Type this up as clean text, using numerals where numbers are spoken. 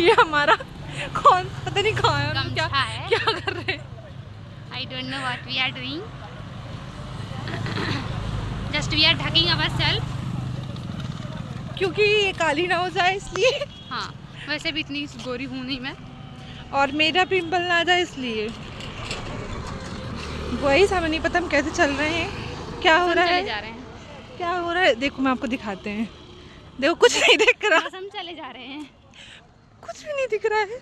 ये हमारा कौन पता नहीं कहाँ है, हम क्या है? क्या कर रहे हैं। I don't know what we are doing. Just we are ढकिंग ourselves. क्योंकि ये काली ना हो जाए इसलिए। हाँ, वैसे भी इतनी गोरी हूँ नहीं मैं। और मेरा पिंपल ना आ जाए इसलिए। वही हमें नहीं पता हम कैसे चल रहे हैं, क्या हो रहा है, जा रहे हैं। क्या हो रहा है। देखो मैं आपको दिखाते हैं, देखो कुछ नहीं दिख रहा, बस हम चले जा रहे हैं। कुछ भी नहीं दिख रहा है।